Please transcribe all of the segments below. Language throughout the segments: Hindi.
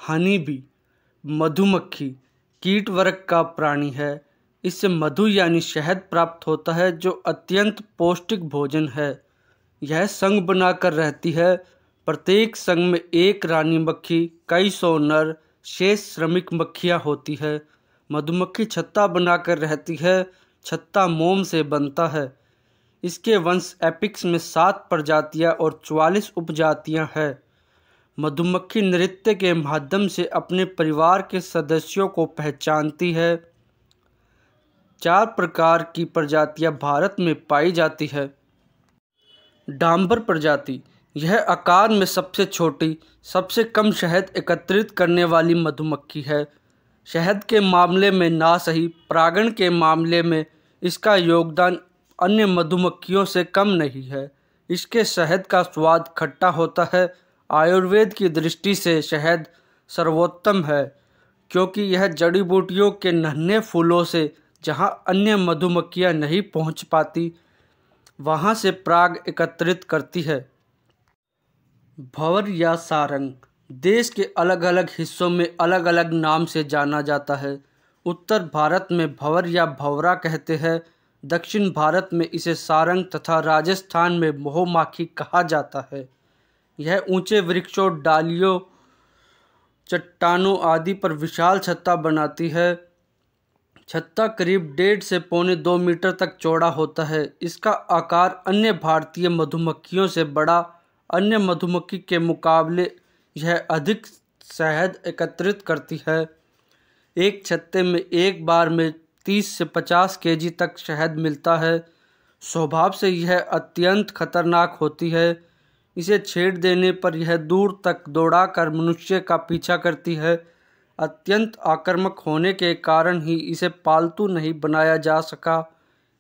हनी बी मधुमक्खी कीट वर्ग का प्राणी है। इससे मधु यानी शहद प्राप्त होता है जो अत्यंत पौष्टिक भोजन है। यह संग बनाकर रहती है। प्रत्येक संग में एक रानी मक्खी, कई सौ नर, शेष श्रमिक मक्खियाँ होती है। मधुमक्खी छत्ता बनाकर रहती है। छत्ता मोम से बनता है। इसके वंश एपिक्स में 7 प्रजातियाँ और 44 उपजातियाँ हैं। मधुमक्खी नृत्य के माध्यम से अपने परिवार के सदस्यों को पहचानती है। 4 प्रकार की प्रजातियां भारत में पाई जाती है। डांबर प्रजाति, यह आकार में सबसे छोटी, सबसे कम शहद एकत्रित करने वाली मधुमक्खी है। शहद के मामले में ना सही, परागण के मामले में इसका योगदान अन्य मधुमक्खियों से कम नहीं है। इसके शहद का स्वाद खट्टा होता है। आयुर्वेद की दृष्टि से शहद सर्वोत्तम है क्योंकि यह जड़ी बूटियों के नन्हे फूलों से जहाँ अन्य मधुमक्खियाँ नहीं पहुँच पाती वहाँ से पराग एकत्रित करती है। भंवर या सारंग देश के अलग अलग हिस्सों में अलग अलग नाम से जाना जाता है। उत्तर भारत में भंवर या भंवरा कहते हैं। दक्षिण भारत में इसे सारंग तथा राजस्थान में महुमाखी कहा जाता है। यह ऊंचे वृक्षों, डालियों, चट्टानों आदि पर विशाल छत्ता बनाती है। छत्ता करीब 1.5 से पौने 2 मीटर तक चौड़ा होता है। इसका आकार अन्य भारतीय मधुमक्खियों से बड़ा। अन्य मधुमक्खी के मुकाबले यह अधिक शहद एकत्रित करती है। एक छत्ते में एक बार में 30 से 50 केजी तक शहद मिलता है। स्वभाव से यह अत्यंत खतरनाक होती है। इसे छेड़ देने पर यह दूर तक दौड़ाकर मनुष्य का पीछा करती है। अत्यंत आक्रामक होने के कारण ही इसे पालतू नहीं बनाया जा सका।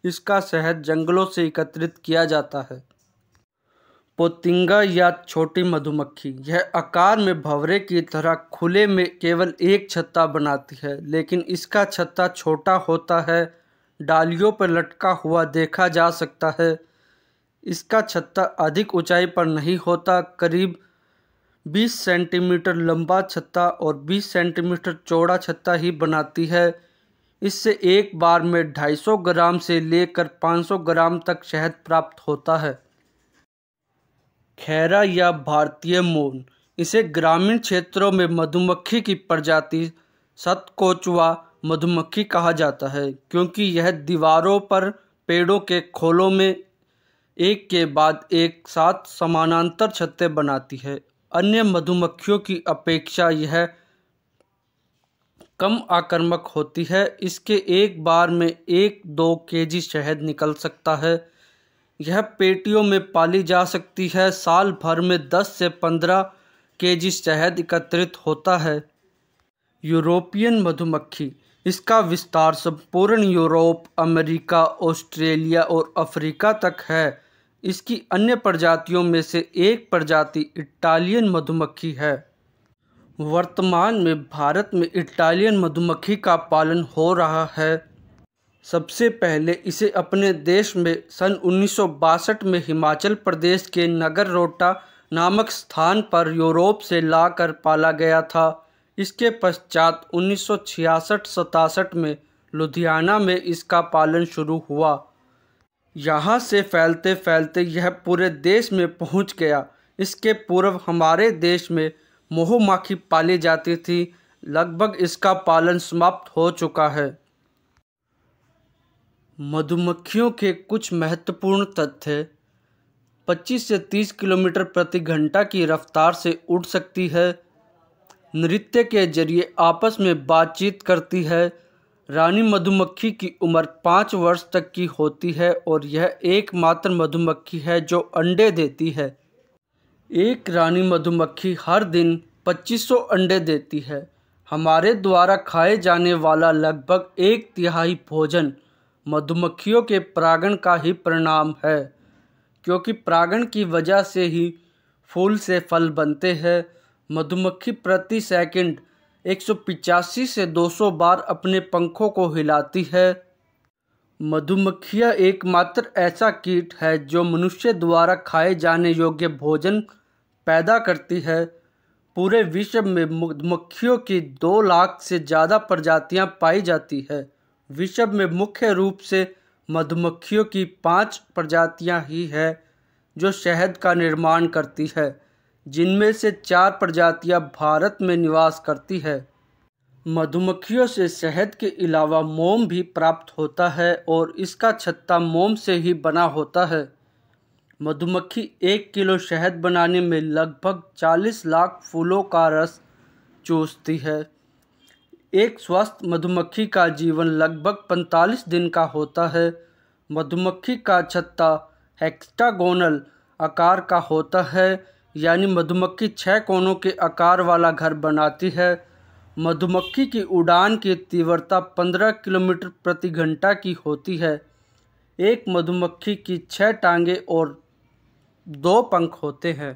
इसका शहद जंगलों से एकत्रित किया जाता है। पोतिंगा या छोटी मधुमक्खी, यह आकार में भंवरे की तरह खुले में केवल एक छत्ता बनाती है, लेकिन इसका छत्ता छोटा होता है। डालियों पर लटका हुआ देखा जा सकता है। इसका छत्ता अधिक ऊंचाई पर नहीं होता। करीब 20 सेंटीमीटर लंबा छत्ता और 20 सेंटीमीटर चौड़ा छत्ता ही बनाती है। इससे एक बार में 250 ग्राम से लेकर 500 ग्राम तक शहद प्राप्त होता है। खैरा या भारतीय मौन, इसे ग्रामीण क्षेत्रों में मधुमक्खी की प्रजाति शतकोचवा मधुमक्खी कहा जाता है क्योंकि यह दीवारों पर, पेड़ों के खोलों में एक के बाद एक साथ समानांतर छत्ते बनाती है। अन्य मधुमक्खियों की अपेक्षा यह कम आक्रामक होती है। इसके एक बार में 1-2 केजी शहद निकल सकता है। यह पेटियों में पाली जा सकती है। साल भर में 10 से 15 केजी शहद एकत्रित होता है। यूरोपियन मधुमक्खी, इसका विस्तार संपूर्ण यूरोप, अमेरिका, ऑस्ट्रेलिया और अफ्रीका तक है। इसकी अन्य प्रजातियों में से एक प्रजाति इटालियन मधुमक्खी है। वर्तमान में भारत में इटालियन मधुमक्खी का पालन हो रहा है। सबसे पहले इसे अपने देश में सन 1962 में हिमाचल प्रदेश के नगरोटा नामक स्थान पर यूरोप से लाकर पाला गया था। इसके पश्चात 1966-67 में लुधियाना में इसका पालन शुरू हुआ। यहाँ से फैलते फैलते यह पूरे देश में पहुँच गया। इसके पूर्व हमारे देश में महुमाखी पाली जाती थी। लगभग इसका पालन समाप्त हो चुका है। मधुमक्खियों के कुछ महत्वपूर्ण तथ्य: 25 से 30 किलोमीटर प्रति घंटा की रफ्तार से उड़ सकती है। नृत्य के जरिए आपस में बातचीत करती है। रानी मधुमक्खी की उम्र 5 वर्ष तक की होती है और यह एकमात्र मधुमक्खी है जो अंडे देती है। एक रानी मधुमक्खी हर दिन 2500 अंडे देती है। हमारे द्वारा खाए जाने वाला लगभग 1/3 भोजन मधुमक्खियों के परागण का ही परिणाम है, क्योंकि परागण की वजह से ही फूल से फल बनते हैं। मधुमक्खी प्रति सेकंड 185 से 200 बार अपने पंखों को हिलाती है। मधुमक्खियाँ एकमात्र ऐसा कीट है जो मनुष्य द्वारा खाए जाने योग्य भोजन पैदा करती है। पूरे विश्व में मधुमक्खियों की 2 लाख से ज़्यादा प्रजातियां पाई जाती है। विश्व में मुख्य रूप से मधुमक्खियों की 5 प्रजातियां ही है जो शहद का निर्माण करती है, जिनमें से 4 प्रजातियां भारत में निवास करती है। मधुमक्खियों से शहद के अलावा मोम भी प्राप्त होता है और इसका छत्ता मोम से ही बना होता है। मधुमक्खी 1 किलो शहद बनाने में लगभग 40 लाख फूलों का रस चूसती है। एक स्वस्थ मधुमक्खी का जीवन लगभग 45 दिन का होता है। मधुमक्खी का छत्ता हेक्सागोनल आकार का होता है, यानी मधुमक्खी 6 कोनों के आकार वाला घर बनाती है। मधुमक्खी की उड़ान की तीव्रता 15 किलोमीटर प्रति घंटा की होती है। एक मधुमक्खी की 6 टांगें और 2 पंख होते हैं।